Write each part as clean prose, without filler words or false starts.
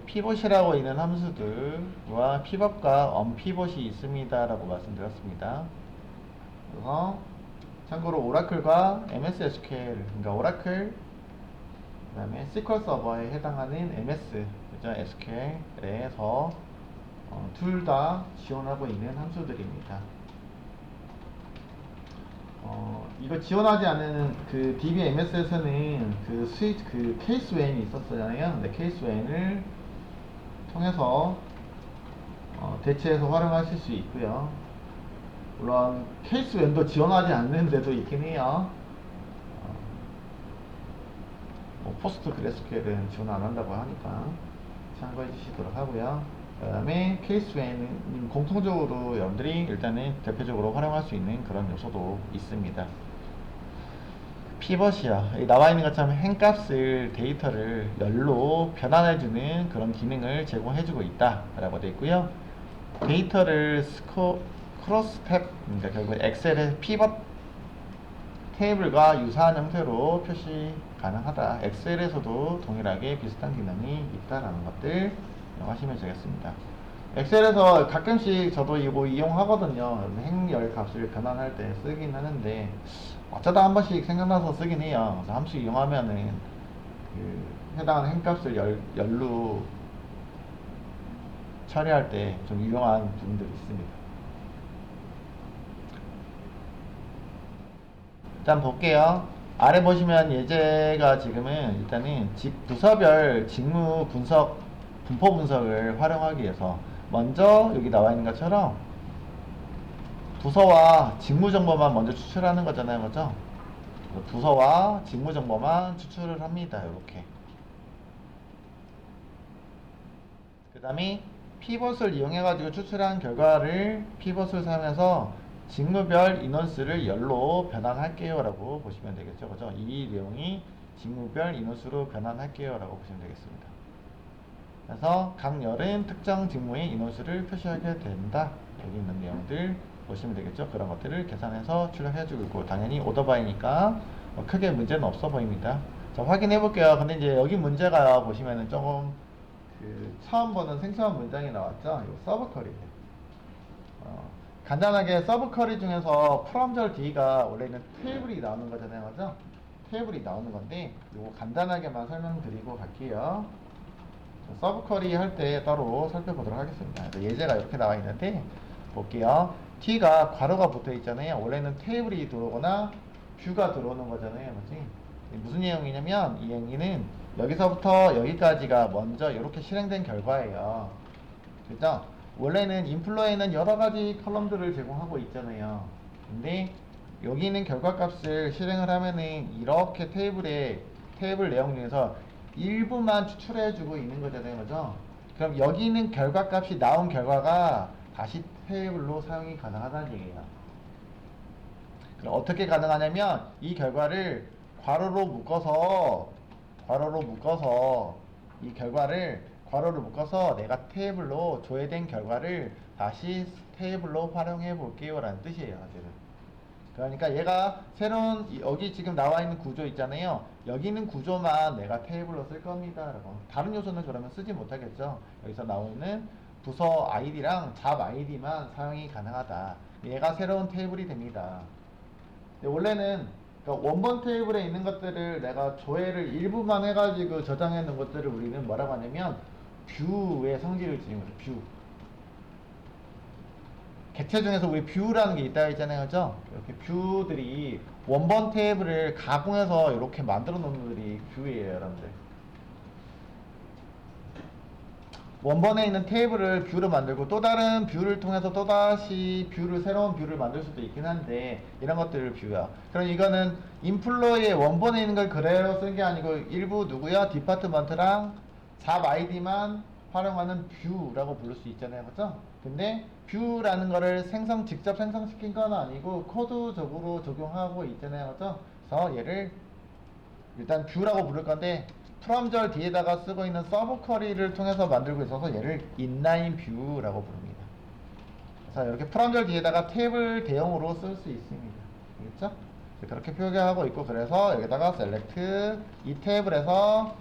피벗이라고 있는 함수들과 pivot과 unpivot이 있습니다 라고 말씀드렸습니다. 그래서 참고로 오라클과 MS SQL, 그러니까 오라클 그 다음에 SQL 서버에 해당하는 MS, 그죠? SQL에서 둘 다 지원하고 있는 함수들입니다. 이거 지원하지 않는 그 DBMS에서는 그 케이스 웬이 있었잖아요. 근데 케이스 웬을 통해서 대체해서 활용하실 수 있고요. 물론 케이스 웬도 지원하지 않는 데도 있긴 해요. 포스트 그래스QL은 지원 안 한다고 하니까 참고해 주시도록 하고요. 그 다음에 케이스 웬은 공통적으로 여러분들이 일단은 대표적으로 활용할 수 있는 그런 요소도 있습니다. 피벗이요. 나와 있는 것처럼 행값을 데이터를 열로 변환해주는 그런 기능을 제공해주고 있다라고 되어 있고요. 데이터를 크로스 탭, 그러니까 결국 엑셀의 피벗 테이블과 유사한 형태로 표시 가능하다. 엑셀에서도 동일하게 비슷한 기능이 있다라는 것들 하시면 되겠습니다. 엑셀에서 가끔씩 저도 이거 이용하거든요. 행열 값을 변환할 때 쓰긴 하는데 어쩌다 한 번씩 생각나서 쓰긴 해요. 그래서 함수 이용하면은 해당하는 행값을 열로 처리할 때 좀 유용한 부분들이 있습니다. 일단 볼게요. 아래 보시면 예제가 지금은 일단은 부서별 직무 분석, 분포 분석을 활용하기 위해서 먼저 여기 나와 있는 것처럼 부서와 직무 정보만 먼저 추출하는 거잖아요. 그죠? 부서와 직무 정보만 추출을 합니다. 이렇게. 그 다음에 피벗을 이용해가지고 추출한 결과를 피벗을 사용해서 직무별 인원수를 열로 변환할게요 라고 보시면 되겠죠. 그죠? 이 내용이 직무별 인원수로 변환할게요 라고 보시면 되겠습니다. 그래서 각 열은 특정 직무의 인원수를 표시하게 된다. 여기 있는 내용들 보시면 되겠죠. 그런 것들을 계산해서 출력해주고 있고, 당연히 오더바이니까 크게 문제는 없어 보입니다. 자, 확인해 볼게요. 근데 이제 여기 문제가 보시면은 조금 처음 보는 생소한 문장이 나왔죠. 이 서브 쿼리. 간단하게 서브 쿼리 중에서 프롬절 D가 원래는 테이블이 나오는 거잖아요. 그죠? 테이블이 나오는 건데, 이거 간단하게만 설명드리고 갈게요. 서브 쿼리 할 때 따로 살펴보도록 하겠습니다. 예제가 이렇게 나와 있는데, 볼게요. T가 괄호가 붙어 있잖아요. 원래는 테이블이 들어오거나 뷰가 들어오는 거잖아요. 그치? 무슨 내용이냐면, 이 행위는 여기서부터 여기까지가 먼저 이렇게 실행된 결과예요. 그죠? 원래는 인플로에는 여러 가지 컬럼들을 제공하고 있잖아요. 근데 여기 있는 결과값을 실행을 하면은 이렇게 테이블 내용 중에서 일부만 추출해주고 있는 거잖아요. 그죠? 그럼 여기 있는 결과값이 나온 결과가 다시 테이블로 사용이 가능하다는 얘기예요. 그럼 어떻게 가능하냐면 이 결과를 괄호로 묶어서 이 결과를 괄호를 묶어서 내가 테이블로 조회된 결과를 다시 테이블로 활용해 볼게요 라는 뜻이에요. 사실은. 그러니까 얘가 새로운 여기 지금 나와 있는 구조 있잖아요. 여기 있는 구조만 내가 테이블로 쓸 겁니다 라고. 다른 요소는 그러면 쓰지 못하겠죠. 여기서 나오는 부서 아이디랑 잡 아이디만 사용이 가능하다. 얘가 새로운 테이블이 됩니다. 원래는 그러니까 원본 테이블에 있는 것들을 내가 조회를 일부만 해가지고 저장해 놓은 것들을 우리는 뭐라고 하냐면 뷰의 성질을 지닌 거죠. 뷰. 객체 중에서 우리 뷰라는 게 있다 했잖아요. 그죠? 이렇게 뷰들이 원본 테이블을 가공해서 이렇게 만들어 놓은 것들이 뷰예요, 여러분들. 원본에 있는 테이블을 뷰로 만들고 또 다른 뷰를 통해서 또다시 새로운 뷰를 만들 수도 있긴 한데 이런 것들을 뷰야. 그럼 이거는 인플로의 원본에 있는 걸 그대로 쓴 게 아니고 일부 누구야? 디파트먼트랑 잡 아이디만 활용하는 뷰라고 부를 수 있잖아요. 그죠? 근데 뷰라는 거를 직접 생성시킨 건 아니고 코드적으로 적용하고 있잖아요. 그죠? 그래서 얘를 일단 뷰라고 부를 건데 프롬절 뒤에다가 쓰고 있는 서브 쿼리를 통해서 만들고 있어서 얘를 인라인 뷰라고 부릅니다. 그래서 이렇게 프롬절 뒤에다가 탭을 대용으로 쓸 수 있습니다. 알겠죠? 그렇게 표기하고 있고, 그래서 여기다가 셀렉트 이 탭을 해서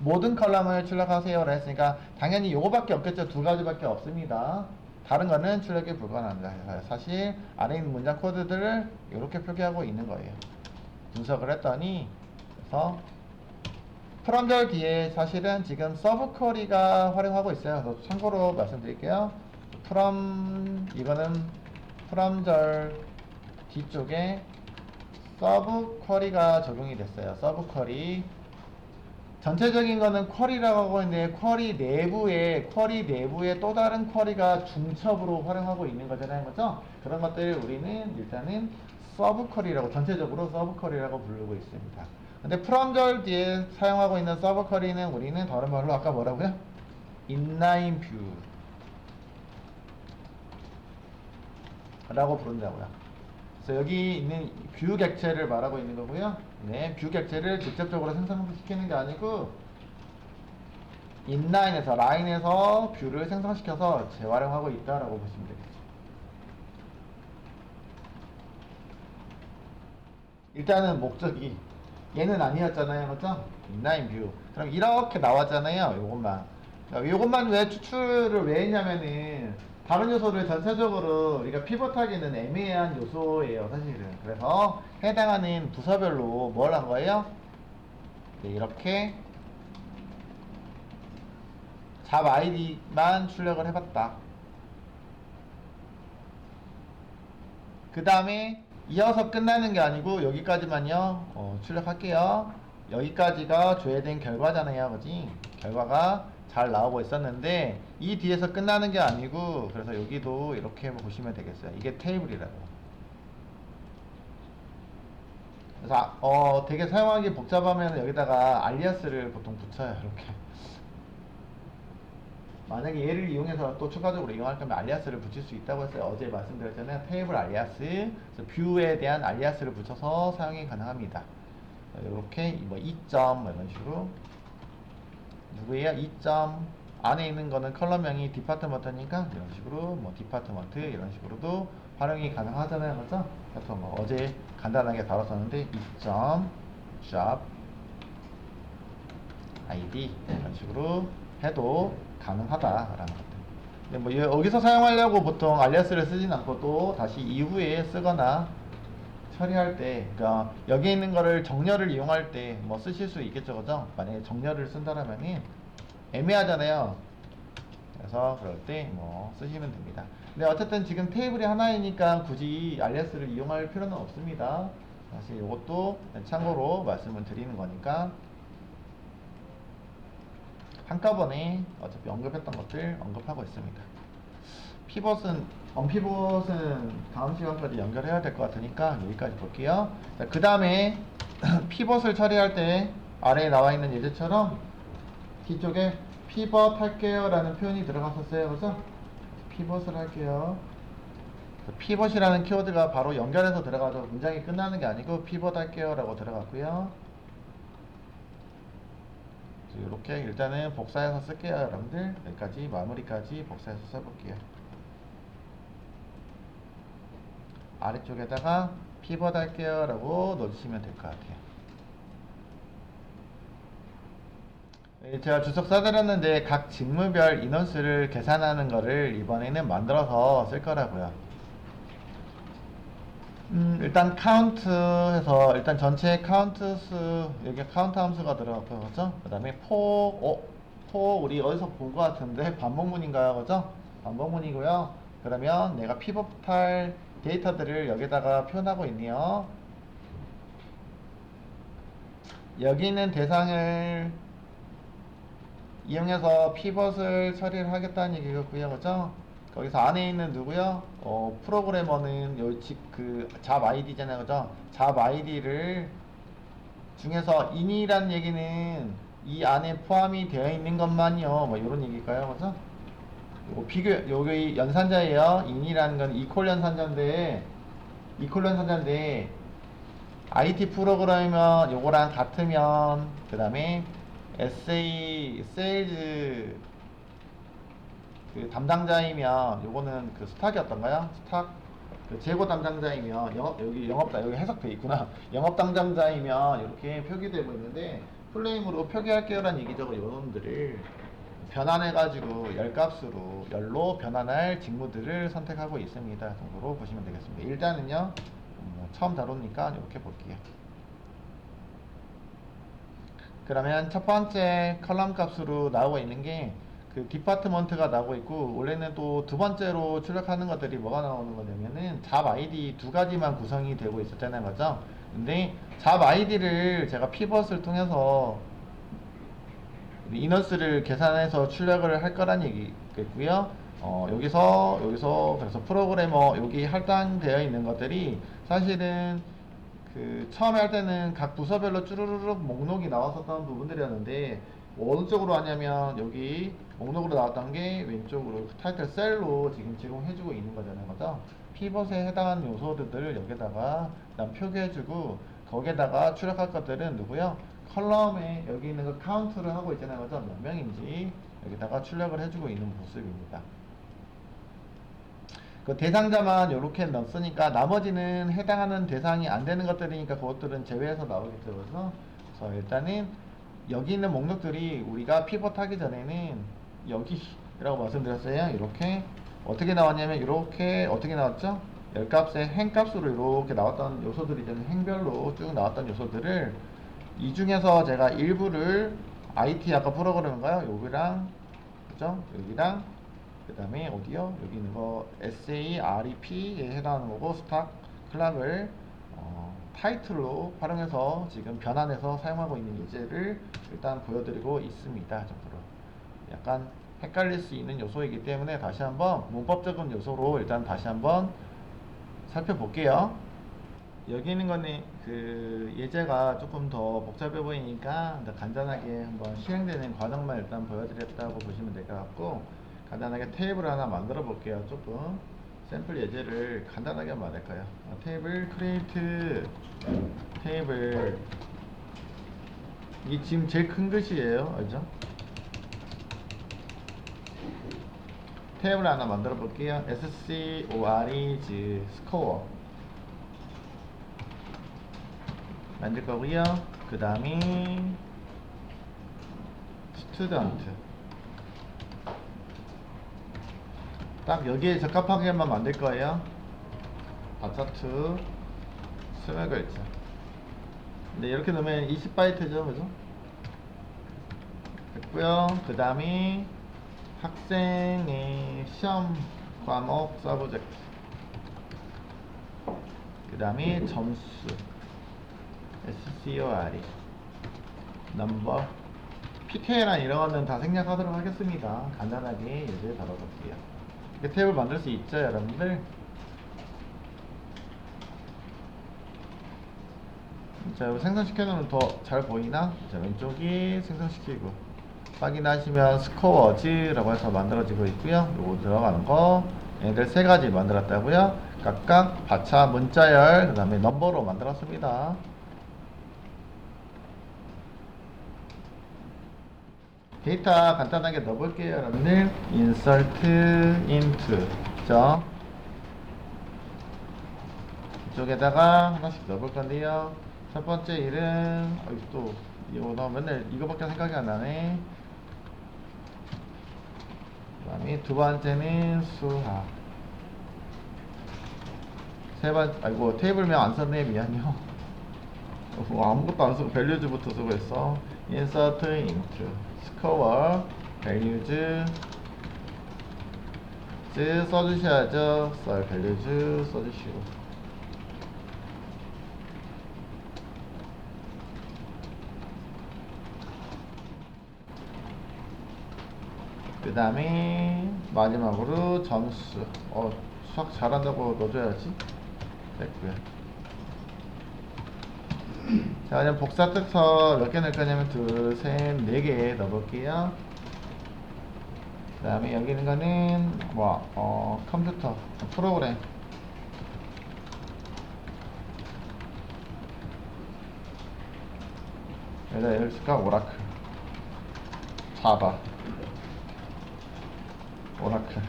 모든 컬럼을 출력하세요라 했으니까 당연히 요거밖에 없겠죠. 두 가지밖에 없습니다. 다른 거는 출력이 불가능합니다. 사실 안에 있는 문장 코드들을 이렇게 표기하고 있는 거예요. 분석을 했더니 그래서 프롬절 뒤에 사실은 지금 서브 쿼리가 활용하고 있어요. 그래서 참고로 말씀드릴게요. 이거는 프롬절 뒤쪽에 서브 쿼리가 적용이 됐어요. 서브 쿼리. 전체적인 거는 쿼리라고 하고 있는데 쿼리 내부에 또 다른 쿼리가 중첩으로 활용하고 있는 거잖아요. 그죠? 그런 것들을 우리는 일단은 서브 쿼리라고 전체적으로 서브 쿼리라고 부르고 있습니다. 근데 프롬절 뒤에 사용하고 있는 서브 쿼리는 우리는 다른 말로 아까 뭐라고요? 인라인 뷰라고 부른다고요. 그래서 여기 있는 뷰 객체를 말하고 있는 거고요. 네, 뷰 객체를 직접적으로 생성시키는 게 아니고 라인에서 뷰를 생성시켜서 재활용하고 있다라고 보시면 되겠죠. 일단은 목적이 얘는 아니었잖아요, 그렇죠? 인라인 뷰. 그럼 이렇게 나왔잖아요, 요것만 왜 추출을 왜 했냐면은 다른 요소를 전체적으로 우리가 피벗하기는 애매한 요소예요, 사실은. 그래서 해당하는 부서별로 뭘 한 거예요? 네, 이렇게 잡 아이디만 출력을 해봤다. 그 다음에 이어서 끝나는 게 아니고 여기까지만요 출력할게요. 여기까지가 줘야 된 결과잖아요, 그지? 결과가 잘 나오고 있었는데 이 뒤에서 끝나는 게 아니고 그래서 여기도 이렇게 보시면 되겠어요. 이게 테이블이라고. 그래서 되게 사용하기 복잡하면 여기다가 알리아스를 보통 붙여요, 이렇게. 만약에 얘를 이용해서 또 추가적으로 이용할 거면 알리아스를 붙일 수 있다고 했어요. 어제 말씀드렸잖아요. 테이블 알리아스, 그래서 뷰에 대한 알리아스를 붙여서 사용이 가능합니다. 이렇게 뭐 2점 뭐 이런 식으로 누구예요? 2점 안에 있는 거는 컬럼명이 디파트먼트니까 이런 식으로 뭐 디파트먼트 이런 식으로도 활용이 가능하잖아요, 그렇죠? 그래서 뭐 어제 간단하게 다뤘었는데 2점 job id 이런 식으로 해도 가능하다라는 것들. 근데 뭐 여기서 사용하려고 보통 알리아스를 쓰진 않고 또 다시 이후에 쓰거나 처리할 때, 그러니까 여기 있는 거를 정렬을 이용할 때 뭐 쓰실 수 있겠죠, 그죠? 만약에 정렬을 쓴다라면은 애매하잖아요. 그래서 그럴 때 뭐 쓰시면 됩니다. 근데 어쨌든 지금 테이블이 하나이니까 굳이 알리아스를 이용할 필요는 없습니다. 사실 이것도 참고로 말씀을 드리는 거니까. 한꺼번에 어차피 언급했던 것들 언급하고 있습니다. 언피벗은 다음 시간까지 연결해야 될 것 같으니까 여기까지 볼게요. 그 다음에 피벗을 처리할 때 아래에 나와 있는 예제처럼 뒤쪽에 피벗 할게요 라는 표현이 들어갔었어요. 그래서 피벗을 할게요. 피벗이라는 키워드가 바로 연결해서 들어가서 문장이 끝나는 게 아니고 피벗 할게요 라고 들어갔고요. 이렇게 일단은 복사해서 쓸게요, 여러분들. 여기까지 마무리까지 복사해서 써볼게요. 아래쪽에다가 피벗 할게요 라고 넣어주시면 될 것 같아요. 제가 주석 써드렸는데 각 직무별 인원수를 계산하는 거를 이번에는 만들어서 쓸 거라고요. 일단 카운트 해서 일단 전체 카운트 수, 여기 카운트 함수가 들어갔고요, 그죠? 그 다음에 우리 어디서 본 것 같은데 반복문인가요, 그죠? 반복문이고요. 그러면 내가 피벗할 데이터들을 여기다가 표현하고 있네요. 여기 있는 대상을 이용해서 피벗을 처리를 하겠다는 얘기겠고요, 그죠? 거기서 안에 있는 누구요? 프로그래머는 잡 아이디잖아요, 그죠? 잡 아이디를 중에서 in이란 얘기는 이 안에 포함이 되어 있는 것만요, 뭐 이런 얘기일까요, 그죠? 여기 연산자예요. in이라는 건 이퀄 연산자인데 IT 프로그램이면 요거랑 같으면 그 다음에 세일즈 그 담당자이면 요거는 그 스탁이었던가요? 스탁 그 재고 담당자이면 여기 해석되어 있구나. 영업 담당자이면 이렇게 표기되고 있는데 풀네임으로 표기할게요라는 얘기죠. 요놈들을 변환해가지고 열값으로 열로 변환할 직무들을 선택하고 있습니다. 정도로 보시면 되겠습니다. 일단은요, 처음 다루니까 이렇게 볼게요. 그러면 첫 번째 컬럼 값으로 나오고 있는 게 그 디파트먼트가 나오고 있고, 원래는 또 두 번째로 출력하는 것들이 뭐가 나오는 거냐면은 잡 아이디 두 가지만 구성이 되고 있었잖아요, 그죠? 근데 잡 아이디를 제가 피벗을 통해서 이너스를 계산해서 출력을 할 거란 얘기겠고요. 여기서 그래서 프로그래머 여기 할당되어 있는 것들이 사실은 그 처음에 할 때는 각 부서별로 쭈루루룩 목록이 나왔었던 부분들이었는데, 어느 쪽으로 하냐면 여기 목록으로 나왔던 게 왼쪽으로 타이틀 셀로 지금 제공해주고 있는 거잖아요, 그죠? 피벗에 해당하는 요소들을 여기다가 일단 표기해주고, 거기에다가 출력할 것들은 누구요? 컬럼에 여기 있는 거 카운트를 하고 있잖아요, 그죠? 몇 명인지 여기다가 출력을 해주고 있는 모습입니다. 그 대상자만 이렇게 넣었으니까 나머지는 해당하는 대상이 안 되는 것들이니까 그것들은 제외해서 나오겠죠. 그래서 일단은 여기 있는 목록들이 우리가 피벗 하기 전에는 여기라고 말씀드렸어요. 이렇게 어떻게 나왔냐면 이렇게 어떻게 나왔죠? 열값의 행값으로 이렇게 나왔던 요소들이잖아요. 행별로 쭉 나왔던 요소들을 이 중에서 제가 일부를 IT 아까 프로그램인가요? 여기랑 그죠? 여기랑 그 다음에 어디요? 여기 있는 거 SAREP에 해당하는 거고 스탁 클락을 타이틀로 활용해서 지금 변환해서 사용하고 있는 예제를 일단 보여드리고 있습니다. 정도로 약간 헷갈릴 수 있는 요소이기 때문에 다시 한번 문법적인 요소로 일단 다시 한번 살펴볼게요. 여기 있는 거는 그 예제가 조금 더 복잡해 보이니까 간단하게 한번 실행되는 과정만 일단 보여드렸다고 보시면 될 것 같고, 간단하게 테이블 하나 만들어 볼게요. 조금 샘플 예제를 간단하게 한번 만들까요? 테이블 크리에이트 테이블, 이게 지금 제일 큰 글씨예요, 알죠? 테이블 하나 만들어 볼게요. SCORES 스코어 만들 거고요. 그 다음에 스튜던트 딱 여기에 적합하게만 만들 거예요. 바차트 수명 글자. 근데 이렇게 넣으면 20바이트죠, 그죠? 됐고요. 그 다음에 학생의 시험 과목 서브젝트, 그 다음에 점수 SCORE 넘버 PK랑 이런 거는 다 생략하도록 하겠습니다. 간단하게 예제를 다뤄볼게요. 이렇게 탭을 만들 수 있죠, 여러분들? 자, 여기 생성시켜놓으면 더 잘 보이나? 자, 왼쪽이 생성시키고 확인하시면 스코어즈라고 해서 만들어지고 있고요. 요거 들어가는 거 얘들 세 가지 만들었다고요. 각각 바차 문자열 그 다음에 넘버로 만들었습니다. 데이터 간단하게 넣어볼게요, 여러분들. insert into 그죠? 이쪽에다가 하나씩 넣어볼 건데요. 첫 번째 이름, 또 이거 나 맨날 이거밖에 생각이 안 나네. 그 다음에 두 번째는 수학. 세 번, 아이고 테이블명 안 썼네, 미안해요. 아무것도 안 쓰고 values부터 쓰고 있어. insert into score values 써주셔야죠. values 써주시고. 그 다음에 마지막으로 점수. 수학 잘한다고 넣어줘야지. 됐고요. 자, 그럼 복사 특서 몇 개 넣을 거냐면 둘, 셋, 네 개 넣어볼게요. 그 다음에 여기 있는 거는 컴퓨터 프로그램. 여기다 예를 들까 오라클, 자바, 오라클.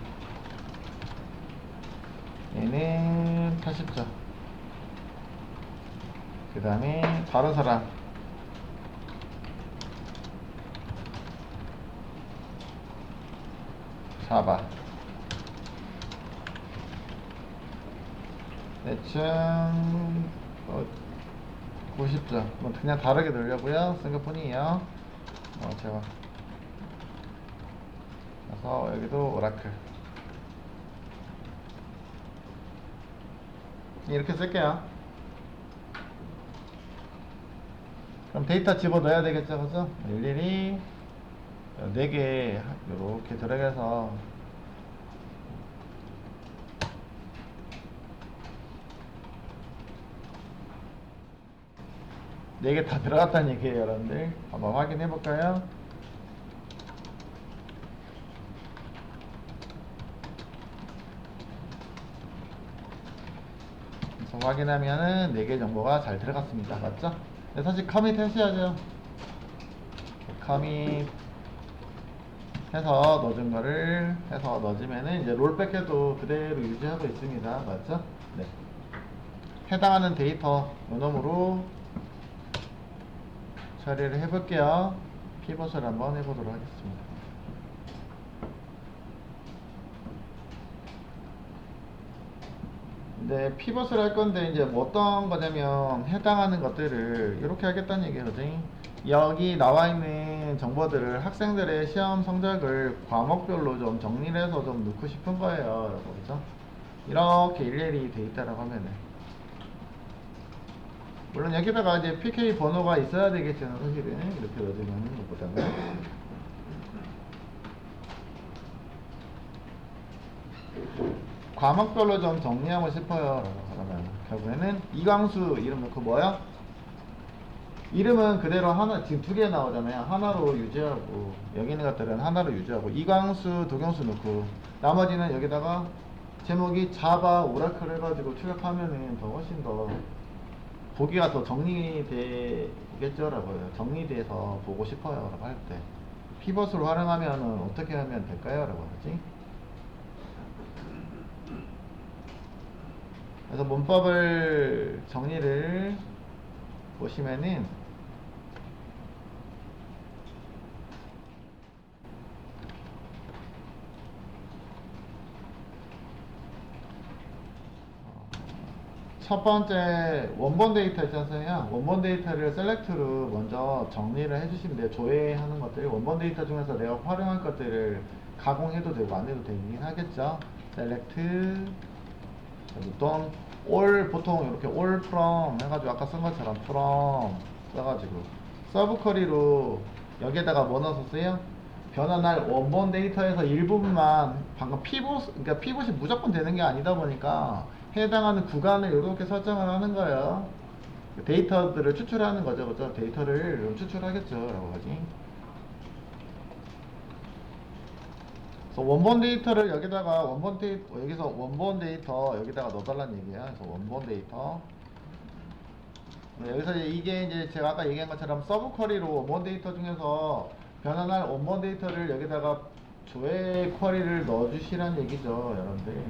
얘는 80점. 그 다음에 다른 사람 자바 대충 90점 뭐 그냥 다르게 넣으려고요. 쓴 것뿐이에요. 제가 그래서 여기도 오라클 이렇게 쓸게요. 그럼 데이터 집어넣어야 되겠죠, 그죠? 일일이 4개 이렇게 들어가서 네 개 다 들어갔다는 얘기예요, 여러분들. 한번 확인해 볼까요? 그래서 확인하면은 4개 정보가 잘 들어갔습니다. 맞죠? 근데 사실 커밋 했어야죠. 커밋 해서 넣어준 거를 해서 넣어주면은 이제 롤백 해도 그대로 유지하고 있습니다. 맞죠? 네. 해당하는 데이터 요놈으로 처리를 해볼게요. 피벗을 한번 해보도록 하겠습니다. 네, 피벗을 할 건데 이제 뭐 어떤 거냐면 해당하는 것들을 이렇게 하겠다는 얘기거든요. 여기 나와 있는 정보들을 학생들의 시험 성적을 과목별로 좀 정리를 해서 좀 넣고 싶은 거예요, 여러분. 그죠? 이렇게 일일이 돼 있다라고 하면은 물론 여기다가 이제 PK 번호가 있어야 되겠지만 사실은 이렇게 넣어주는 것보다는 과목별로 좀 정리하고 싶어요. 그러면 결국에는 이광수 이름 넣고 뭐야? 이름은 그대로 하나, 지금 2개 나오잖아요. 하나로 유지하고 여기 있는 것들은 하나로 유지하고 이광수, 도경수 넣고 나머지는 여기다가 제목이 자바 오라클 해가지고 출력하면은 더 훨씬 더 보기가 더 정리되겠죠라고요. 정리돼서 보고 싶어요 라고 할 때 피벗으로 활용하면은 어떻게 하면 될까요? 라고 하지. 그래서 문법을 정리를 보시면은 첫 번째 원본 데이터 있잖아요. 원본 데이터를 셀렉트로 먼저 정리를 해주시면 돼요. 조회하는 것들 원본 데이터 중에서 내가 활용할 것들을 가공해도 되고 안 해도 되긴 하겠죠. 셀렉트 또는 all 보통 이렇게 all from 해가지고 아까 쓴 것처럼 from 써가지고 서브 쿼리로 여기에다가 뭐 넣었어요? 변환할 원본 데이터에서 일부분만 방금 피봇 그러니까 피봇이 무조건 되는 게 아니다 보니까 해당하는 구간을 이렇게 설정을 하는 거예요. 데이터들을 추출하는 거죠, 그죠? 데이터를 추출하겠죠, 라고 하지. 그래서 원본 데이터를 여기다가 여기서 원본 데이터 여기다가 넣어달라는 얘기야. 그래서 원본 데이터 여기서 이게 이제 제가 아까 얘기한 것처럼 서브 쿼리로 원본 데이터 중에서 변환할 원본 데이터를 여기다가 조회 쿼리를 넣어주시라는 얘기죠, 여러분들.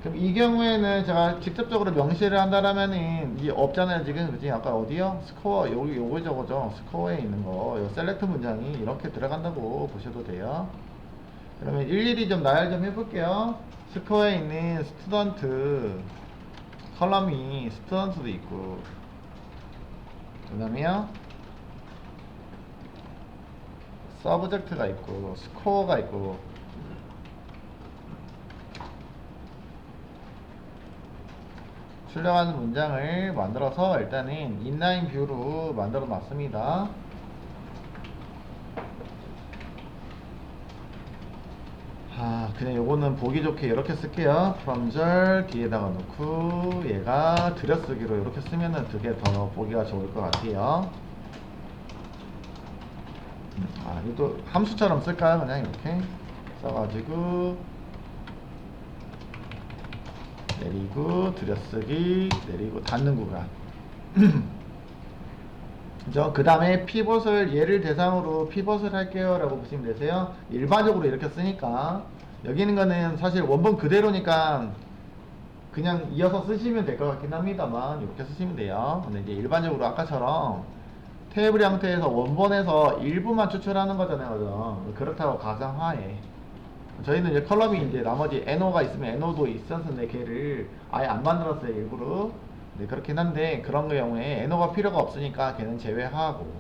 그럼 이 경우에는 제가 직접적으로 명시를 한다라면은 이게 없잖아요, 지금. 그지? 아까 어디요? 스코어, 여기 요거 저거죠. 스코어에 있는 거. 요 셀렉트 문장이 이렇게 들어간다고 보셔도 돼요. 그러면 일일이 좀 나열 좀 해볼게요. 스코어에 있는 스튜던트 컬럼이 스튜던트도 있고, 그 다음에요 서브젝트가 있고 스코어가 있고 출력하는 문장을 만들어서 일단은 인라인 뷰로 만들어 놨습니다. 그냥 요거는 보기 좋게 이렇게 쓸게요. 프롬절 뒤에다가 놓고 얘가 들여쓰기로 이렇게 쓰면은 되게 더 보기가 좋을 것 같아요. 이것도 함수처럼 쓸까요? 그냥 이렇게 써가지고 내리고 들여쓰기 내리고 닫는 구간 그 다음에 피벗을 얘를 대상으로 피벗을 할게요 라고 보시면 되세요. 일반적으로 이렇게 쓰니까 여기 있는 거는 사실 원본 그대로니까 그냥 이어서 쓰시면 될 것 같긴 합니다만 이렇게 쓰시면 돼요. 근데 이제 일반적으로 아까처럼 테이블 형태에서 원본에서 일부만 추출하는 거잖아요, 그죠? 그렇다고 가정하에 저희는 이제 컬럼이 이제 나머지 NO가 있으면 NO도 있었는데 걔를 아예 안 만들었어요, 일부러. 네, 그렇긴 한데 그런 경우에 NO가 필요가 없으니까 걔는 제외하고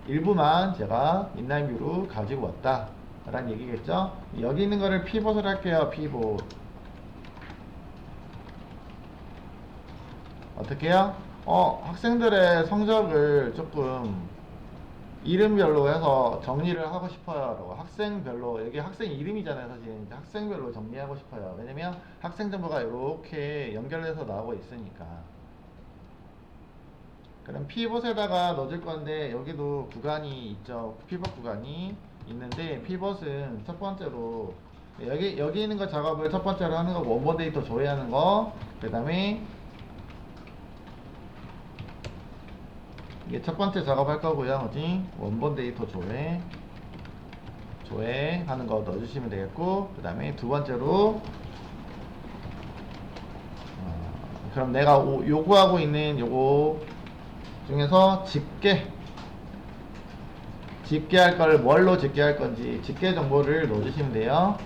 일부만 제가 인라인뷰로 가지고 왔다 라는 얘기겠죠. 여기 있는 거를 피봇을 할게요. 피봇 어떻게 해요? 학생들의 성적을 조금 이름별로 해서 정리를 하고 싶어요. 학생별로, 여기 학생 이름이잖아요. 사실 이제 학생별로 정리하고 싶어요. 왜냐면 학생 정보가 이렇게 연결돼서 나오고 있으니까. 그럼 피벗에다가 넣어줄 건데 여기도 구간이 있죠. 피벗 구간이 있는데 피벗은 첫 번째로 여기 있는 거 작업을 첫 번째로 하는 거고 원본 데이터 조회하는 거, 그 다음에 이게 첫 번째 작업할 거고요. 어디 원본 데이터 조회하는 거 넣어주시면 되겠고, 그 다음에 두 번째로 그럼 내가 요구하고 있는 요거 중에서 집계할 걸 뭘로 집계할 건지 집계 정보를 넣어주시면 돼요.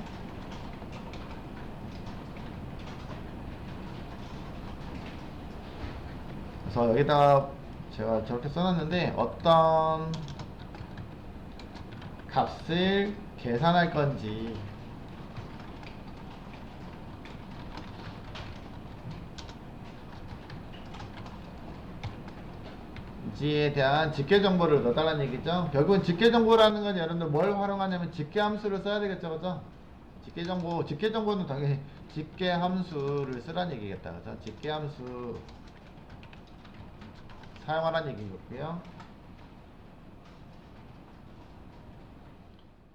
그래서 여기다가 제가 저렇게 써놨는데 어떤 값을 계산할 건지 지에 대한 집계 정보를 넣어달라는 얘기죠. 결국은 집계 정보라는 건 여러분들 뭘 활용하냐면 집계 함수를 써야 되겠죠, 그죠? 집계 정보는 당연히 집계 함수를 쓰라는 얘기겠다, 그죠? 집계 함수 사용하라는 얘기겠고요.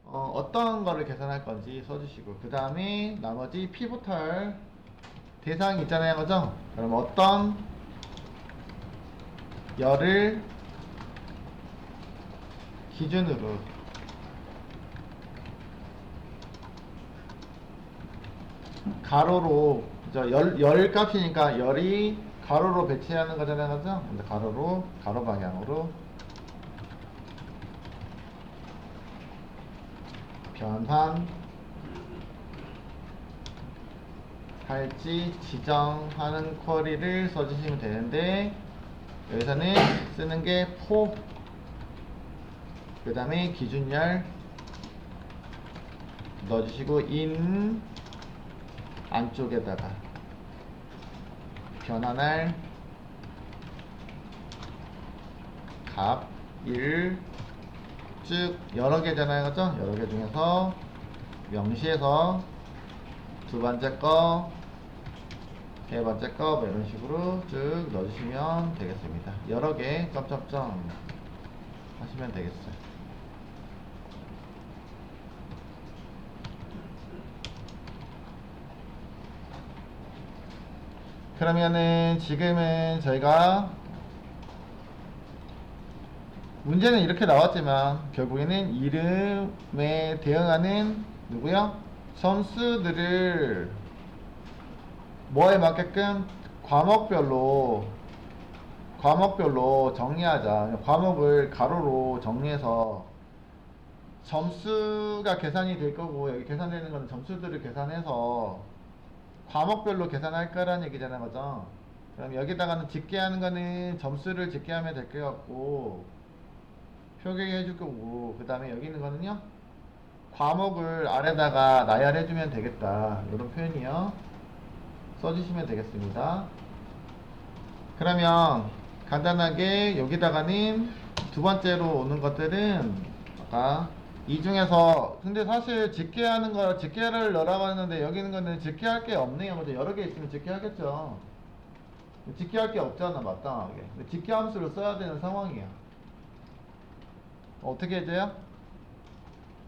어떤 거를 계산할 건지 써주시고, 그 다음에 나머지 피보탈 대상이 있잖아요, 그죠? 그럼 어떤 열을 기준으로 가로로, 그죠? 열 값이니까 열이 가로로 배치하는 거잖아요, 그죠? 근데 가로 방향으로 변환할지 지정하는 쿼리를 써주시면 되는데, 여기서는 쓰는 게 포, 그 다음에 기준열 넣어주시고 인 안쪽에다가 변환할 값 1 쭉 여러 개잖아요, 그죠? 여러 개 중에서 명시해서 두 번째 거, 세 번째 거, 뭐 이런 식으로 쭉 넣어주시면 되겠습니다. 여러 개 점점점 하시면 되겠어요. 그러면은 지금은 저희가 문제는 이렇게 나왔지만 결국에는 이름에 대응하는 누구요? 점수들을 뭐에 맞게끔 과목별로 정리하자. 과목을 가로로 정리해서 점수가 계산이 될 거고, 여기 계산되는 건 점수들을 계산해서 과목별로 계산할 거라는 얘기잖아요, 그죠? 그럼 여기다가는 집계하는 거는 점수를 집계하면 될 것 같고 표기해 줄 거고, 그 다음에 여기 있는 거는요, 과목을 아래다가 나열해 주면 되겠다, 이런 표현이요 써주시면 되겠습니다. 그러면 간단하게 여기다가는 두 번째로 오는 것들은 아까 이 중에서, 근데 사실 집계를 넣으라고 했는데 여기 있는 거는 집계할 게 없네요, 그죠? 여러 개 있으면 집계하겠죠. 집계할 게 없잖아, 마땅하게. 집계 함수를 써야 되는 상황이야. 어떻게 해줘요?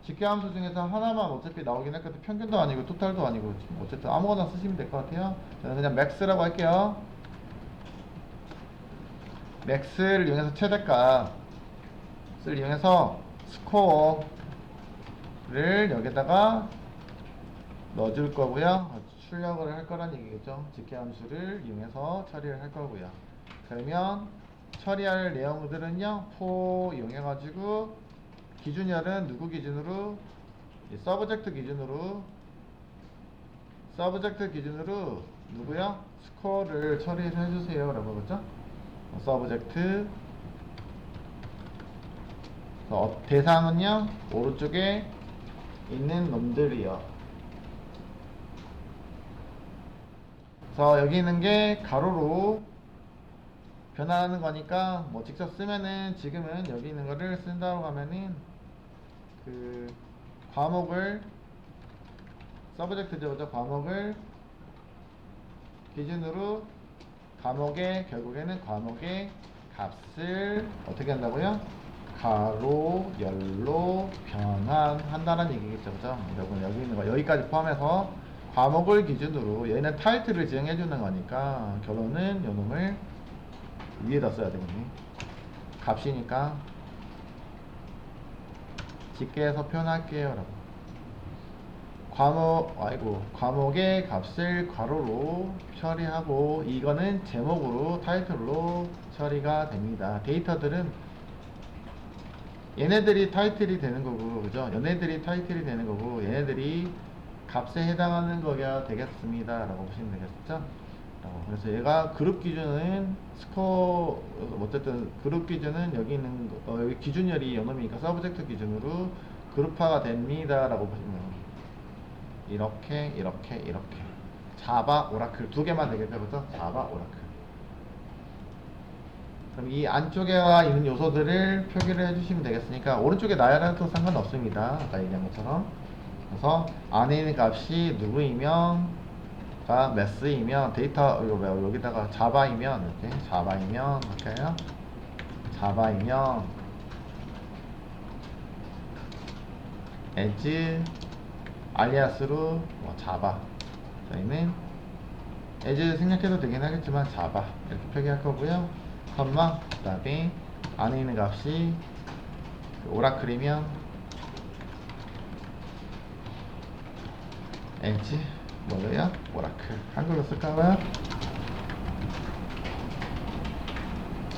집계 함수 중에서 하나만 어차피 나오긴 했거든. 평균도 아니고 토탈도 아니고 어쨌든 아무거나 쓰시면 될 것 같아요. 저는 그냥 맥스라고 할게요. 맥스를 이용해서 최대값을 이용해서 스코어를 여기다가 넣어줄 거고요. 출력을 할 거란 얘기겠죠. 집계 함수를 이용해서 처리를 할 거고요. 그러면 처리할 내용들은요 for 이용해가지고 기준열은 누구 기준으로? 서브젝트 기준으로 누구요? 스코어를 처리를 해주세요 라고 그러죠. 서브젝트 대상은요 오른쪽에 있는 놈들이요. 그래서 여기 있는 게 가로로 변화하는 거니까 뭐 직접 쓰면은 지금은 여기 있는 거를 쓴다고 하면은 그 과목을 서브젝트죠. 과목을 기준으로 결국에는 과목의 값을 어떻게 한다고요? 가로, 열로 변환한다는 얘기겠죠. 그죠? 여러분 여기 있는 거 여기까지 포함해서 과목을 기준으로 얘는 타이틀을 지정해 주는 거니까 결론은 요 놈을 위에다 써야 되겠네. 값이니까 집게해서 표현할게요 여러분. 과목의 값을 괄호로 처리하고 이거는 제목으로 타이틀로 처리가 됩니다. 데이터들은 얘네들이 타이틀이 되는 거고 그죠? 얘네들이 타이틀이 되는 거고 얘네들이 값에 해당하는 거가 되겠습니다 라고 보시면 되겠죠? 그래서 얘가 그룹 기준은 스코어 어쨌든 그룹 기준은 여기 있는 여기 기준열이 요놈이니까 서브젝트 기준으로 그룹화가 됩니다 라고 보시면 됩니다. 이렇게 자바 오라클 두 개만 되겠죠 그죠? 자바 오라클. 그럼 이 안쪽에 있는 요소들을 표기를 해주시면 되겠으니까 오른쪽에 나열해도 상관없습니다. 아까 얘기한 것처럼. 그래서 안에 있는 값이 누구이면 매스이면 데이터 여기다가 자바이면 이렇게 자바이면 할까요? 자바이면 as 알리아스로 자바 저희는 as 생략해도 되긴 하겠지만 자바 이렇게 표기할 거고요. 컴마 그 다음에 안에 있는 값이 오라클이면 as 뭐예요? 오라클 한글로 쓸까봐요?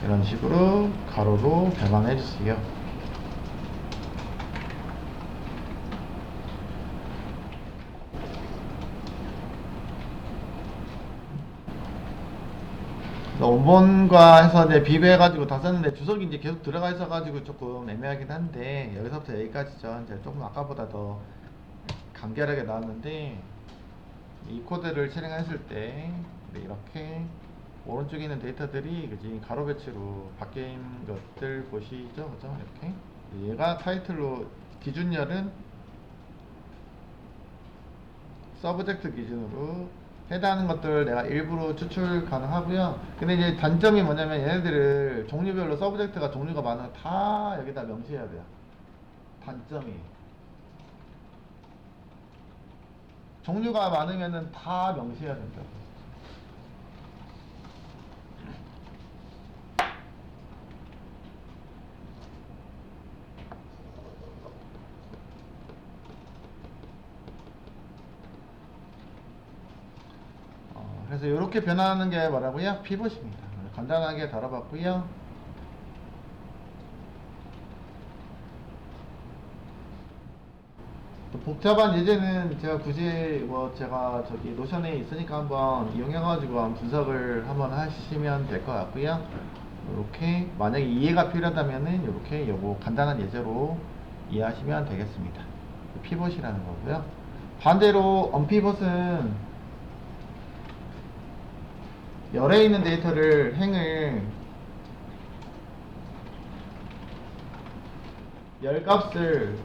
이런 식으로 가로로 변환해 주세요. 원본과 해서 이제 비교해가지고 다 썼는데 주석이 이제 계속 들어가 있어가지고 조금 애매하긴 한데 여기서부터 여기까지죠. 이제 조금 아까보다 더 간결하게 나왔는데 이 코드를 실행했을 때 이렇게 오른쪽에 있는 데이터들이 그지 가로 배치로 바뀐 것들 보시죠, 그죠? 이렇게 얘가 타이틀로 기준열은 서브젝트 기준으로 해당하는 것들 내가 일부러 추출 가능하고요. 근데 이제 단점이 뭐냐면 얘네들을 종류별로 서브젝트가 종류가 많으면 다 여기다 명시해야 돼요. 단점이 종류가 많으면은 다 명시해야 된다. 그래서 이렇게 변화하는 게 뭐라고요? 피벗입니다. 간단하게 다뤄봤고요. 또 복잡한 예제는 제가 굳이 제가 저기 노션에 있으니까 한번 이용해가지고 한번 분석을 한번 하시면 될 것 같고요. 이렇게 만약에 이해가 필요하다면은 이렇게 요거 간단한 예제로 이해하시면 되겠습니다. 피벗이라는 거고요. 반대로 언피벗은 열에 있는 데이터를 열값을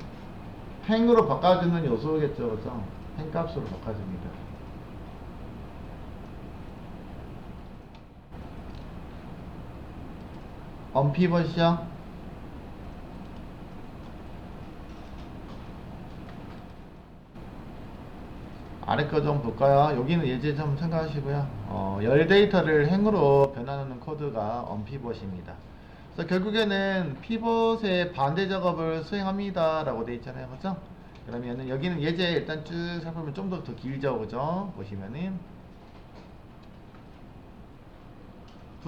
행으로 바꿔주는 요소겠죠, 그죠? 행값으로 바꿔줍니다. 언피벗이요? 아래 거 좀 볼까요? 여기는 예제 좀 생각하시고요. 열 데이터를 행으로 변환하는 코드가 언피벗입니다. 그래서 결국에는 피벗의 반대 작업을 수행합니다 라고 되어 있잖아요, 그죠? 그러면은 여기는 예제 일단 쭉 살펴보면 좀 더 길죠, 그죠? 보시면은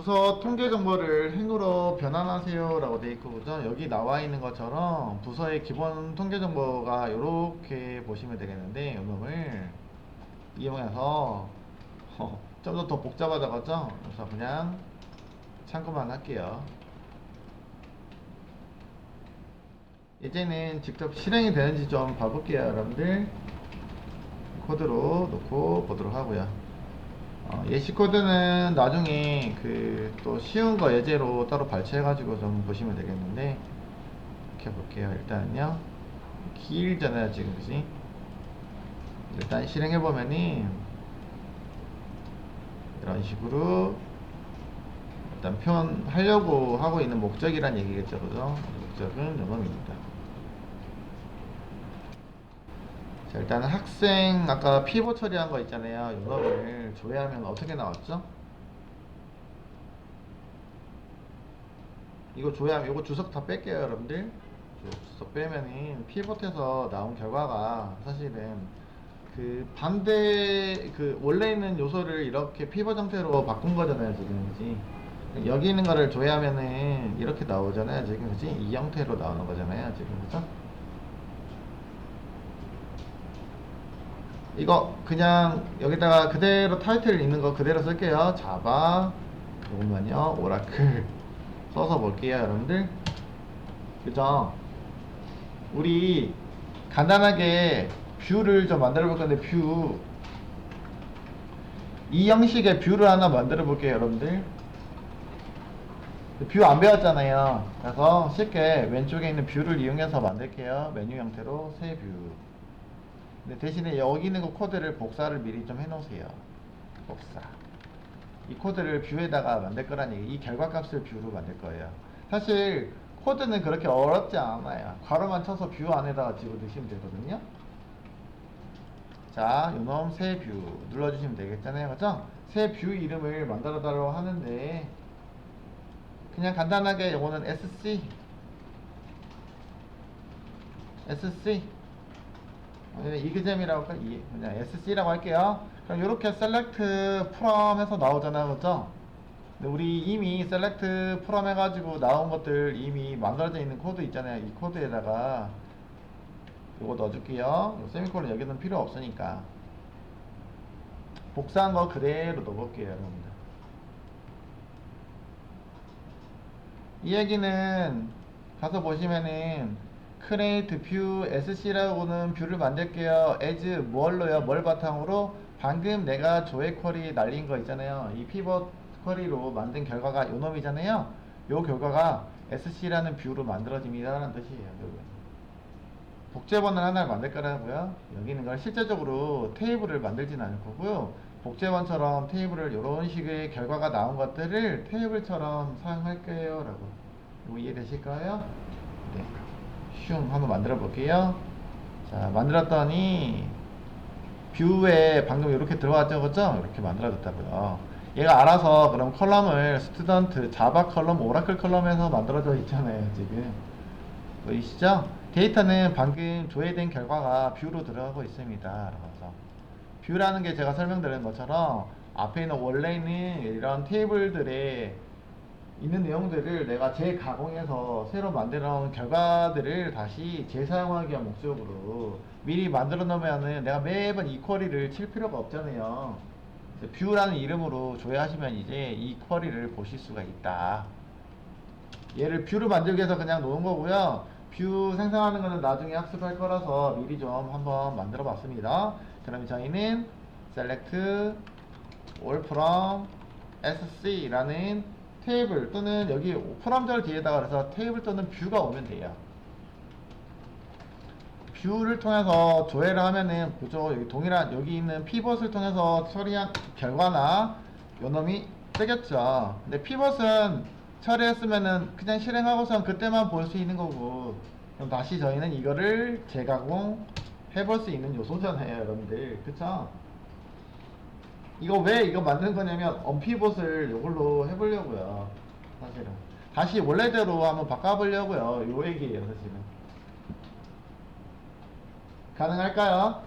부서 통계 정보를 행으로 변환하세요 라고 되어 있고, 그죠? 여기 나와 있는 것처럼 부서의 기본 통계 정보가 이렇게 보시면 되겠는데, 요놈을 이용해서 좀 더 복잡하다고죠? 그래서 그냥 참고만 할게요. 이제는 직접 실행이 되는지 좀 봐볼게요, 여러분들. 코드로 놓고 보도록 하고요. 예시 코드는 나중에 그 또 쉬운 거 예제로 따로 발췌해가지고 좀 보시면 되겠는데, 이렇게 볼게요. 일단은요, 길잖아요 지금, 그지? 일단 실행해보면은 이런 식으로 일단 표현하려고 하고 있는 목적이란 얘기겠죠, 그죠? 목적은 요놈입니다. 자, 일단 학생 아까 피벗 처리한 거 있잖아요. 요놈을 조회하면 어떻게 나왔죠? 이거 조회하면 이거 주석 다 뺄게요, 여러분들. 주석 빼면은 피벗에서 나온 결과가 사실은 그 반대, 그 원래 있는 요소를 이렇게 피벗 형태로 바꾼 거잖아요 지금, 그지? 여기 있는 거를 조회하면은 이렇게 나오잖아요 지금, 그지? 이 형태로 나오는 거잖아요 지금, 그죠? 이거 그냥 여기다가 그대로 타이틀 있는 거 그대로 쓸게요. 자바 요것만요, 오라클 써서 볼게요, 여러분들. 그죠? 우리 간단하게 뷰를 좀 만들어 볼 건데, 이 형식의 뷰를 하나 만들어 볼게요, 여러분들. 뷰 안 배웠잖아요. 그래서 쉽게 왼쪽에 있는 뷰를 이용해서 만들게요. 메뉴 형태로 새 뷰. 근데 대신에 여기 있는 그 코드를 복사를 미리 좀 해놓으세요. 복사. 이 코드를 뷰에다가 만들 거란 얘기, 이 결과값을 뷰로 만들 거예요. 사실 코드는 그렇게 어렵지 않아요. 괄호만 쳐서 뷰 안에다가 집어넣으시면 되거든요. 자, 요놈 새 뷰 눌러주시면 되겠잖아요, 그죠? 새 뷰 이름을 만들어 달라고 하는데, 그냥 간단하게 요거는 SC 이그잼이라고 할까? 그냥 SC라고 할게요. 그럼 이렇게 select from 해서 나오잖아요, 그죠? 근데 우리 이미 select from 해가지고 나온 것들 이미 만들어져 있는 코드 있잖아요. 이 코드에다가 요거 넣어줄게요. 세미콜론 여기는 필요 없으니까 복사한 거 그대로 넣어볼게요, 여러분들. 이 얘기는 가서 보시면은 create view sc라고는 뷰를 만들게요. as 뭘로요? 뭘 바탕으로? 방금 내가 조회 쿼리 날린 거 있잖아요. 이 피벗 쿼리로 만든 결과가 요 놈이잖아요. 요 결과가 sc라는 뷰로 만들어집니다 라는 뜻이에요. 복제본을 하나를 만들 거라고요. 여기 있는 걸 실제적으로 테이블을 만들진 않을 거고요. 복제본처럼 테이블을 이런 식의 결과가 나온 것들을 테이블처럼 사용할 거예요 라고. 이거 이해되실까요? 네. 슝 한번 만들어 볼게요. 자, 만들었더니 뷰에 방금 이렇게 들어왔죠, 그죠? 이렇게 만들어졌다고요. 얘가 알아서 그럼 컬럼을 스튜던트 자바 컬럼, 오라클 컬럼에서 만들어져 있잖아요 지금. 보이시죠? 데이터는 방금 조회된 결과가 뷰로 들어가고 있습니다. 그래서 뷰라는 게 제가 설명드린 것처럼 앞에 있는 원래 있는 이런 테이블들에 있는 내용들을 내가 재가공해서 새로 만들어 놓은 결과들을 다시 재사용하기 위한 목적으로 미리 만들어 놓으면은 내가 매번 이 쿼리를 칠 필요가 없잖아요. 뷰라는 이름으로 조회하시면 이제 이 쿼리를 보실 수가 있다. 얘를 뷰를 만들기 위해서 그냥 놓은 거고요. 뷰 생성하는 거는 나중에 학습할 거라서 미리 좀 한번 만들어 봤습니다. 그럼 저희는 select all from sc라는 테이블 또는 여기 프롬절 뒤에다가 그래서 테이블 또는 뷰가 오면 돼요. 뷰를 통해서 조회를 하면은 보죠. 여기 동일한 여기 있는 피벗을 통해서 처리한 결과나 요놈이 뜨겠죠. 근데 피벗은 처리했으면은 그냥 실행하고선 그때만 볼 수 있는 거고, 그럼 다시 저희는 이거를 재가공 해볼 수 있는 요소잖아요, 여러분들. 그쵸? 이거 왜 이거 만든 거냐면 언피벗을 이걸로 해보려고요. 사실은 다시 원래대로 한번 바꿔보려고요. 요 얘기예요, 사실은. 가능할까요?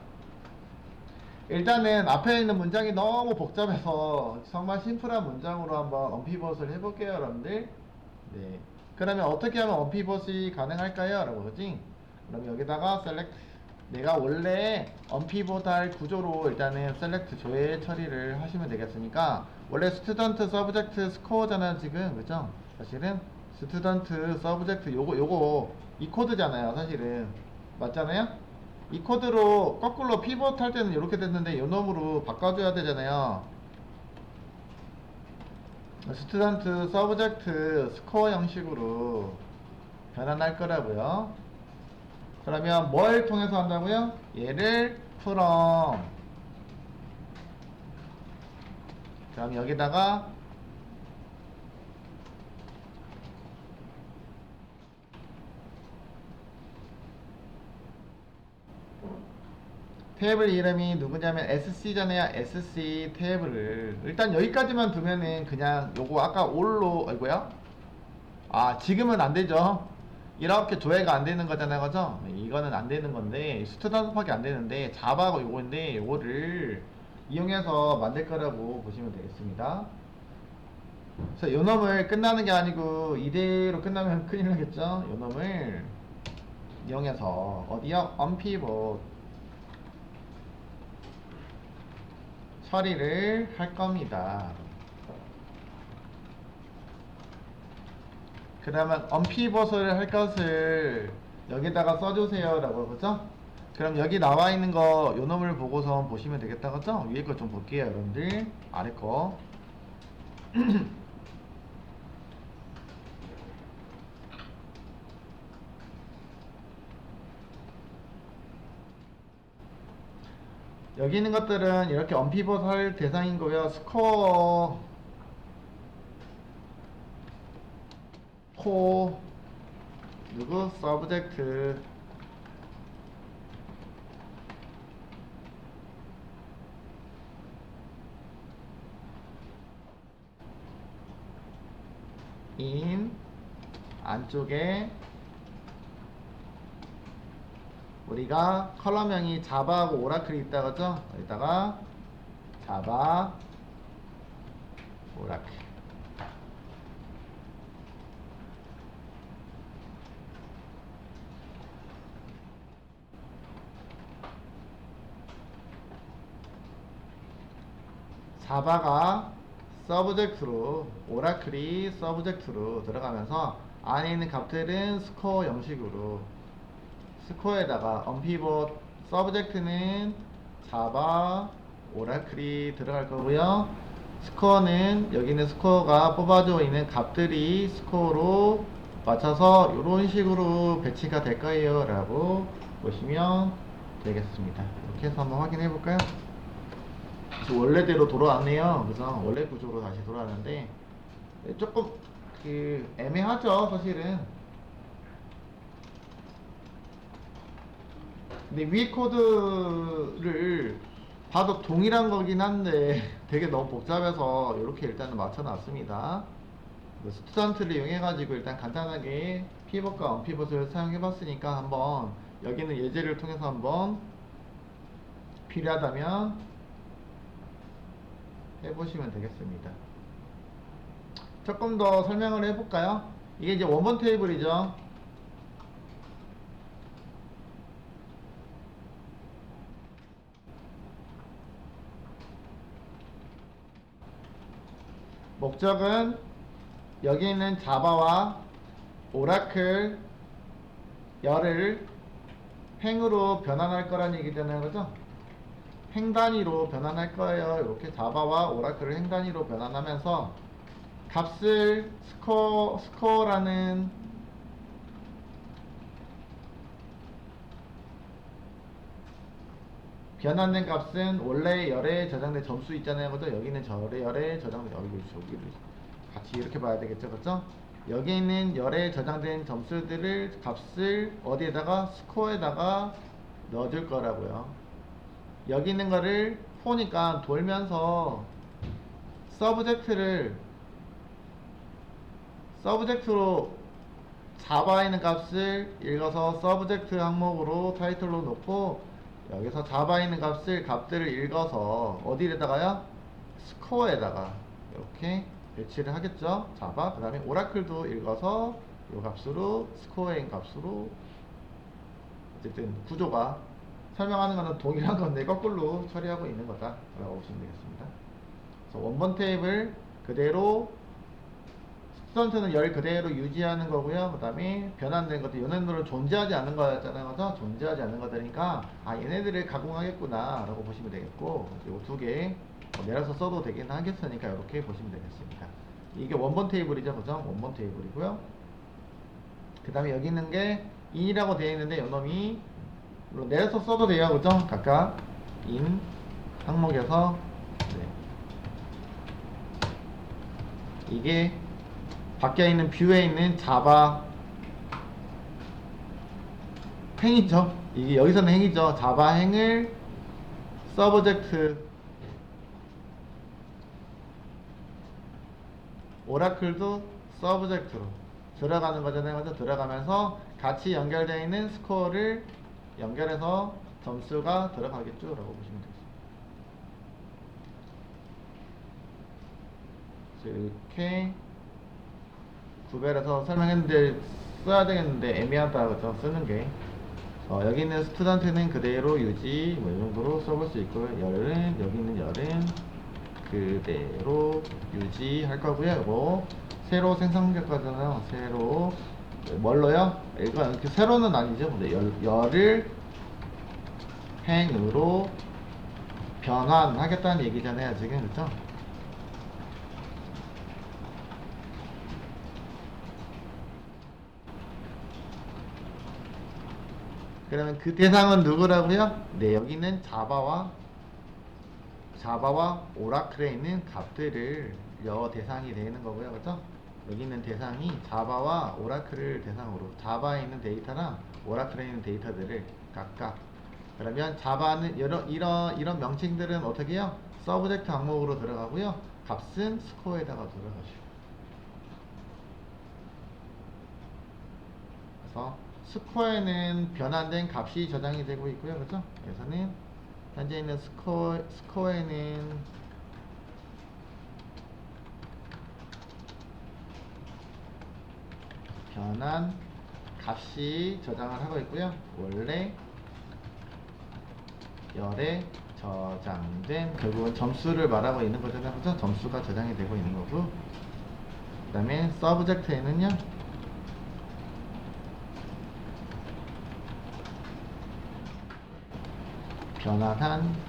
일단은 앞에 있는 문장이 너무 복잡해서 정말 심플한 문장으로 한번 언피벗을 해볼게요, 여러분들. 네. 그러면 어떻게 하면 언피벗이 가능할까요? 라고 그러지? 그럼 여기다가 select. 내가 원래 언피벗 할 구조로 일단은 select 조회 처리를 하시면 되겠으니까, 원래 student subject score잖아요, 지금. 그죠? 사실은 student subject 요거 이 코드잖아요, 사실은. 맞잖아요? 이 코드로 거꾸로 피벗 할 때는 이렇게 됐는데 요 놈으로 바꿔줘야 되잖아요. 스튜던트 서브젝트 스코어 형식으로 변환할 거라고요. 그러면 뭘 통해서 한다고요? 얘를 from. 그럼 여기다가 테이블 이름이 누구냐면 sc잖아요. sc 테이블을 일단 여기까지만 두면은 그냥 요거 아까 올로 아이고야. 아, 지금은 안 되죠. 이렇게 조회가 안 되는 거잖아요, 그죠? 네, 이거는 안 되는 건데 스튜던트밖에 안 되는데 자바하고 요거인데 요거를 이용해서 만들 거라고 보시면 되겠습니다. 그래서 요 놈을 끝나는 게 아니고 이대로 끝나면 큰일 나겠죠? 요 놈을 이용해서 어디요? 언피벗 처리를 할 겁니다. 그러면 언피벗을 할 것을 여기다가 써주세요 라고 그죠? 그럼 여기 나와 있는 거 요 놈을 보고서 보시면 되겠다 그죠? 위에 거 좀 볼게요 여러분들. 아래 거 여기 있는 것들은 이렇게 언피벗 할 대상인 거고요. 스코어 코 누구 서브젝트 인 안쪽에 우리가 컬럼명이 자바하고 오라클이 있다 그죠? 여기다가 자바 오라클 자바가 서브젝트로 오라클이 서브젝트로 들어가면서 안에 있는 값들은 스코어 형식으로 스코어에다가 언피벗 서브젝트는 자바 오라클이 들어갈 거고요. 스코어는 여기 있는 스코어가 뽑아져 있는 값들이 스코어로 맞춰서 이런 식으로 배치가 될 거예요 라고 보시면 되겠습니다. 이렇게 해서 한번 확인해 볼까요? 원래대로 돌아왔네요. 그래서 원래 구조로 다시 돌아왔는데 조금 애매하죠 사실은. 근데 위 코드를 봐도 동일한 거긴 한데 되게 너무 복잡해서 이렇게 일단은 맞춰놨습니다. 스튜던트를 이용해가지고 일단 간단하게 피벗과 언피벗을 사용해봤으니까 한번 여기는 예제를 통해서 한번 필요하다면 해보시면 되겠습니다. 조금 더 설명을 해볼까요? 이게 이제 원본 테이블이죠. 목적은 여기 있는 자바와 오라클 열을 행으로 변환할 거란 얘기잖아요, 그죠? 행 단위로 변환할 거예요. 이렇게 자바와 오라클을 행 단위로 변환하면서 값을 스코어라는 변환된 값은 원래 열에 저장된 점수 있잖아요, 그죠? 여기는 열에 저장된 여기를 같이 이렇게 봐야 되겠죠, 그죠? 여기 있는 열에 저장된 점수들을 값을 어디에다가 스코어에다가 넣어줄 거라고요. 여기 있는 거를 포니까 돌면서 서브젝트로 자바에 있는 값을 읽어서 서브젝트 항목으로 타이틀로 놓고 여기서 자바에 있는 값들을 읽어서 어디에다가요? 스코어에다가 이렇게 배치를 하겠죠. 자바. 그 다음에 오라클도 읽어서 이 값으로 스코어에 있는 값으로 어쨌든 구조가 설명하는 거는 동일한 건데 거꾸로 처리하고 있는 거다 라고 보시면 되겠습니다. 그래서 원본 테이블 그대로 스튜던트는 열 그대로 유지하는 거고요. 그 다음에 변환된 것들 얘네들은 존재하지 않는 거였잖아요. 그죠? 존재하지 않는 것들이니까 아 얘네들을 가공하겠구나 라고 보시면 되겠고 요 두 개 내려서 써도 되긴 하겠으니까 이렇게 보시면 되겠습니다. 이게 원본 테이블이죠. 그죠? 원본 테이블이고요. 그 다음에 여기 있는 게 in이라고 되어 있는데 요놈이 물론 내려서 써도 돼요. 그죠? 각각 in 항목에서 네. 이게 밖에 있는 뷰에 있는 자바 행이죠. 이게 여기서는 행이죠. 자바 행을 서브젝트 오라클도 서브젝트로 들어가는 거잖아요. 그죠? 들어가면서 같이 연결되어 있는 스코어를 연결해서 점수가 들어가겠죠. 라고 보시면 되겠습니다. 이렇게 구별해서 설명했는데 써야 되겠는데 애매하다. 그죠? 쓰는 게 여기 있는 스튜던트는 그대로 유지 뭐 이 정도로 써볼 수 있고요. 열은 여기 있는 열은 그대로 유지할 거고요. 이거 새로 생성될 거잖아요. 새로 뭘로요? 이거 이렇게 세로는 아니죠. 근데 열을 행으로 변환하겠다는 얘기잖아요. 지금 그렇죠? 그러면 그 대상은 누구라고요? 네, 여기는 자바와 오라클에 있는 값들을 여 대상이 되는 거고요. 그렇죠? 여기 있는 대상이 자바와 오라클을 대상으로 자바에 있는 데이터랑 오라클에 있는 데이터들을 각각 그러면 자바는 이런 명칭들은 어떻게 해요? 서브젝트 항목으로 들어가고요. 값은 스코어에다가 들어가죠. 그래서 스코어에는 변환된 값이 저장이 되고 있고요. 그렇죠? 그래서는 현재 있는 스코어에는 변환 값이 저장을 하고 있고요. 원래 열에 저장된 결국은 점수를 말하고 있는 거잖아요. 그죠? 점수가 저장이 되고 있는 거고 그 다음에 서브젝트에는요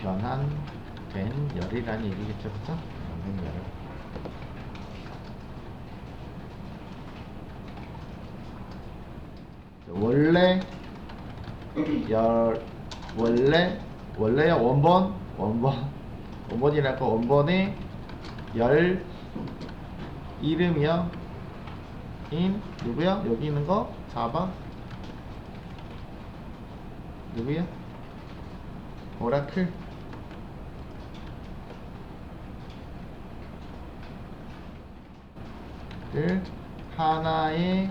변환된 열이라는 얘기겠죠. 그죠? 변환된 열 원래요 원본이랄까 원본의 열 이름이요 인 누구요? 여기 있는 거 자바 누구요? 오라클 를 하나의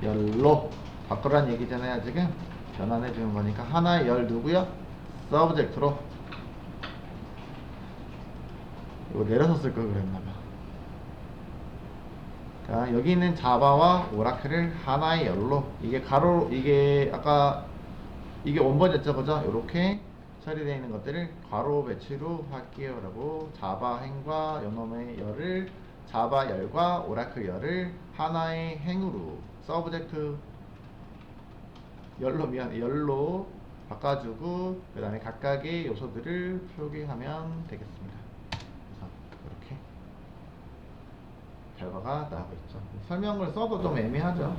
열로 바꾸라는 얘기잖아요. 지금 변환해 주는 거니까 하나의 열 누구요? 서브젝트로 이거 내려서 쓸 걸 그랬나봐. 자, 여기 있는 자바와 오라클을 하나의 열로 이게 아까 이게 원본이었죠. 그죠? 이렇게 처리되어 있는 것들을 괄호 배치로 할게요 라고 자바 행과 요놈의 열을 자바 열과 오라클 열을 하나의 행으로 서브젝트 열로 바꿔주고 그 다음에 각각의 요소들을 표기하면 되겠습니다. 그래서 이렇게 결과가 나오고 있죠. 설명을 써도 좀 애매하죠.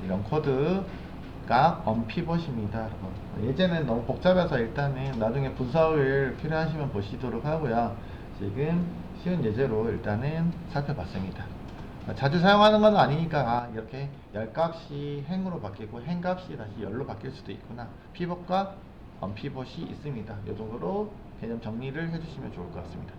이런 코드가 언피벗입니다. 예제는 너무 복잡해서 일단은 나중에 분석을 필요하시면 보시도록 하고요. 지금 쉬운 예제로 일단은 살펴봤습니다. 자주 사용하는 건 아니니까 이렇게 열값이 행으로 바뀌고 행값이 다시 열로 바뀔 수도 있구나. 피벗과 언피벗이 있습니다. 이 정도로 개념 정리를 해주시면 좋을 것 같습니다.